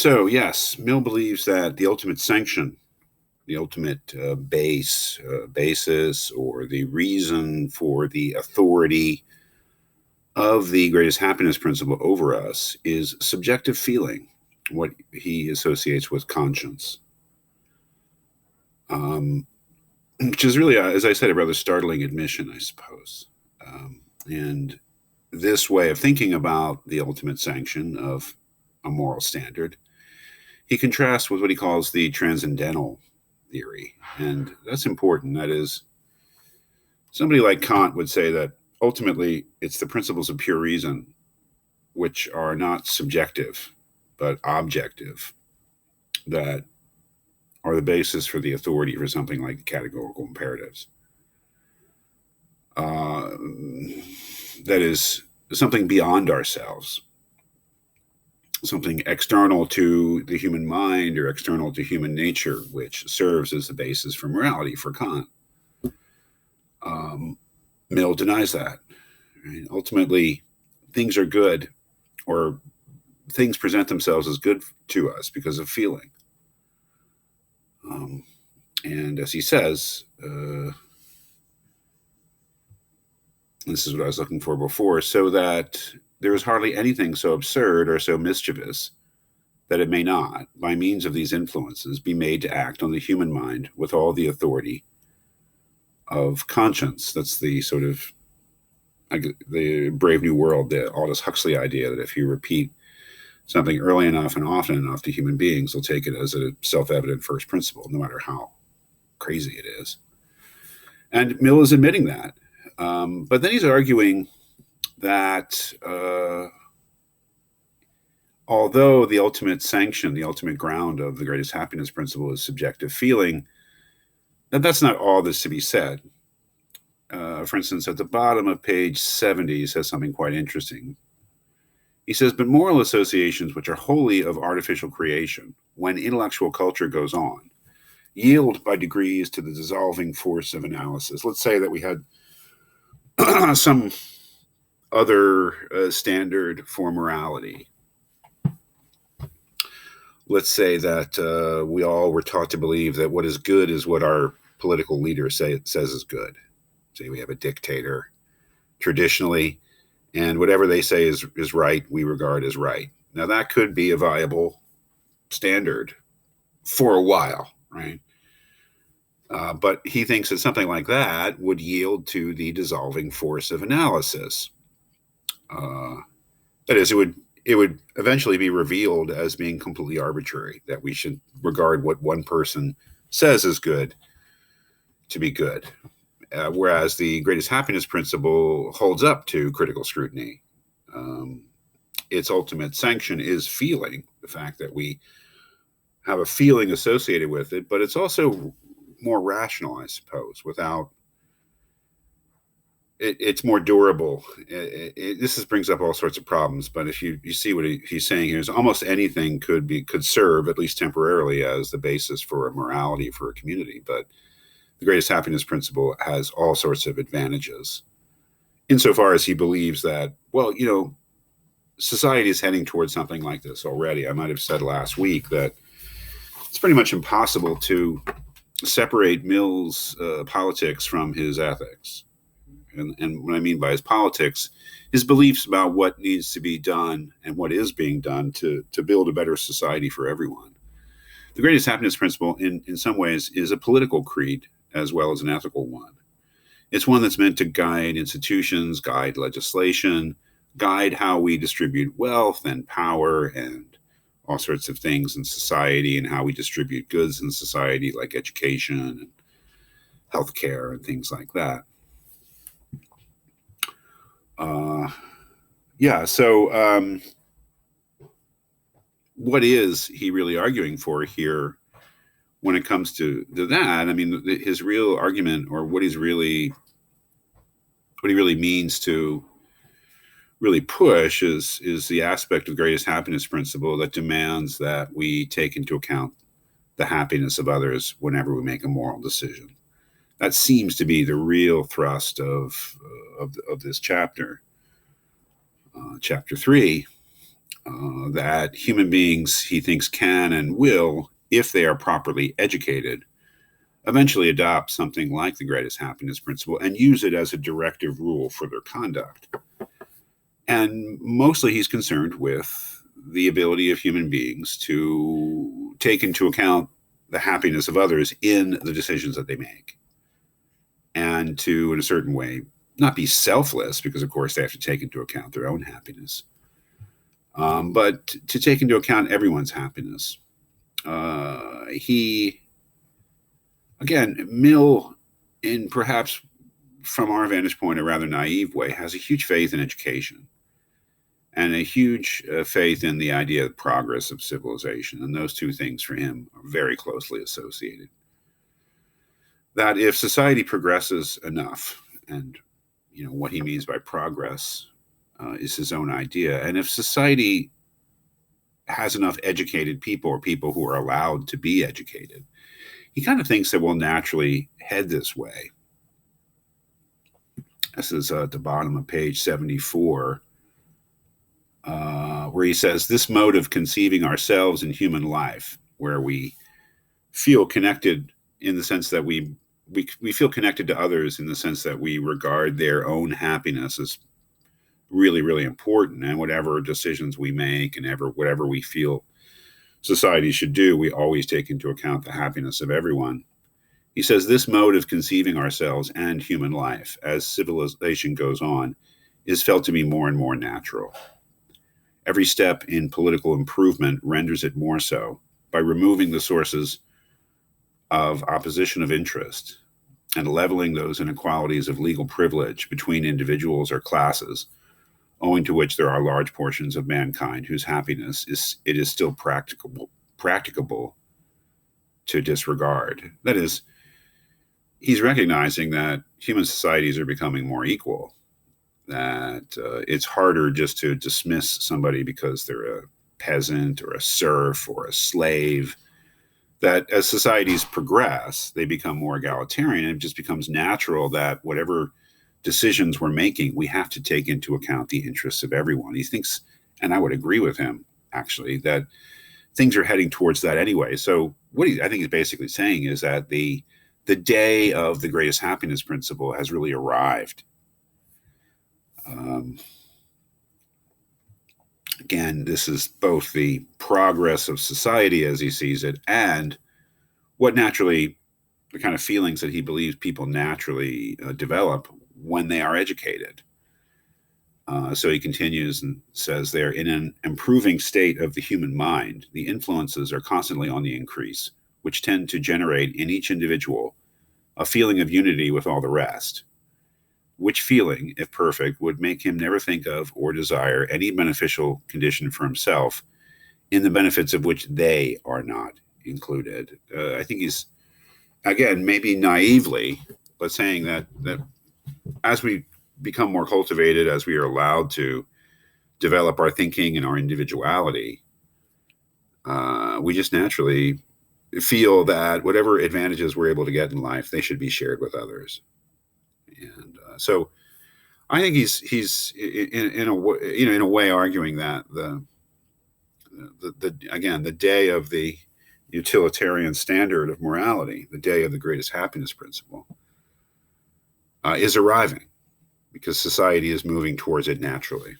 So, yes, Mill believes that the ultimate sanction, the ultimate basis, or the reason for the authority of the greatest happiness principle over us is subjective feeling, what he associates with conscience. Which is really, as I said, a rather startling admission, I suppose. And this way of thinking about the ultimate sanction of a moral standard, he contrasts with what he calls the transcendental theory. And that's important. That is, somebody like Kant would say that ultimately it's the principles of pure reason which are not subjective but objective that are the basis for the authority for something like categorical imperatives. That is something beyond ourselves, something external to the human mind or external to human nature, which serves as the basis for morality for Kant. Mill denies that. Right? Ultimately, things are good, or things present themselves as good to us because of feeling. And as he says, this is what I was looking for before, so that there is hardly anything so absurd or so mischievous that it may not, by means of these influences, be made to act on the human mind with all the authority of conscience. That's the sort of the Brave New World, the Aldous Huxley idea that if you repeat something early enough and often enough to human beings, they'll take it as a self-evident first principle, no matter how crazy it is. And Mill is admitting that. But then he's arguing that although the ultimate sanction, the ultimate ground of the greatest happiness principle is subjective feeling, that's not all that's to be said. For instance, at the bottom of page 70, he says something quite interesting. He says, but moral associations which are wholly of artificial creation, when intellectual culture goes on, yield by degrees to the dissolving force of analysis. Let's say that we had some other standard for morality. Let's say that we all were taught to believe that what is good is what our political leader says is good. Say we have a dictator traditionally, and whatever they say is right, we regard as right. Now, that could be a viable standard for a while, right? But he thinks that something like that would yield to the dissolving force of analysis. That is, it would eventually be revealed as being completely arbitrary, that we should regard what one person says is good to be good. Whereas the greatest happiness principle holds up to critical scrutiny. Its ultimate sanction is feeling, the fact that we have a feeling associated with it, but it's also more rational, I suppose, without it's more durable. This brings up all sorts of problems, but if you see what he's saying here is almost anything could serve, at least temporarily, as the basis for a morality for a community. But the greatest happiness principle has all sorts of advantages insofar as he believes that, well, society is heading towards something like this already. I might have said last week that it's pretty much impossible to separate Mill's politics from his ethics. And what I mean by his politics, his beliefs about what needs to be done and what is being done to build a better society for everyone. The greatest happiness principle, in some ways, is a political creed as well as an ethical one. It's one that's meant to guide institutions, guide legislation, guide how we distribute wealth and power and all sorts of things in society, and how we distribute goods in society like education and healthcare and things like that. So what is he really arguing for here when it comes to that? I mean, his real argument, or what he really means to really push is the aspect of the greatest happiness principle that demands that we take into account the happiness of others whenever we make a moral decision. That seems to be the real thrust of this chapter, chapter 3. that human beings, he thinks, can and will, if they are properly educated, eventually adopt something like the greatest happiness principle and use it as a directive rule for their conduct. And mostly he's concerned with the ability of human beings to take into account the happiness of others in the decisions that they make. And to, in a certain way, not be selfless, because of course they have to take into account their own happiness, but to take into account everyone's happiness. Mill, in perhaps from our vantage point, a rather naive way, has a huge faith in education and a huge faith in the idea of progress of civilization. And those two things for him are very closely associated. That if society progresses enough, and what he means by progress is his own idea, and if society has enough educated people, or people who are allowed to be educated, he kind of thinks that we'll naturally head this way. This is at the bottom of page 74, where he says, this mode of conceiving ourselves in human life, where we feel connected in the sense that we feel connected to others in the sense that we regard their own happiness as really, really important, and whatever decisions we make and whatever we feel society should do, we always take into account the happiness of everyone. He says this mode of conceiving ourselves and human life as civilization goes on is felt to be more and more natural. Every step in political improvement renders it more so by removing the sources of opposition of interest and leveling those inequalities of legal privilege between individuals or classes, owing to which there are large portions of mankind whose happiness is still practicable to disregard. That is, he's recognizing that human societies are becoming more equal, that it's harder just to dismiss somebody because they're a peasant or a serf or a slave, that as societies progress, they become more egalitarian, and it just becomes natural that whatever decisions we're making, we have to take into account the interests of everyone. He thinks, and I would agree with him, actually, that things are heading towards that anyway. So what I think he's basically saying is that the day of the greatest happiness principle has really arrived. Again, this is both the progress of society as he sees it, and what naturally, the kind of feelings that he believes people naturally develop when they are educated. So he continues and says there, in an improving state of the human mind, the influences are constantly on the increase, which tend to generate in each individual a feeling of unity with all the rest, which feeling, if perfect, would make him never think of or desire any beneficial condition for himself, in the benefits of which they are not included. I think he's, again, maybe naively, but saying that as we become more cultivated, as we are allowed to develop our thinking and our individuality, we just naturally feel that whatever advantages we're able to get in life, they should be shared with others. And so I think he's in a way arguing that the day of the utilitarian standard of morality, the day of the greatest happiness principle, is arriving, because society is moving towards it naturally.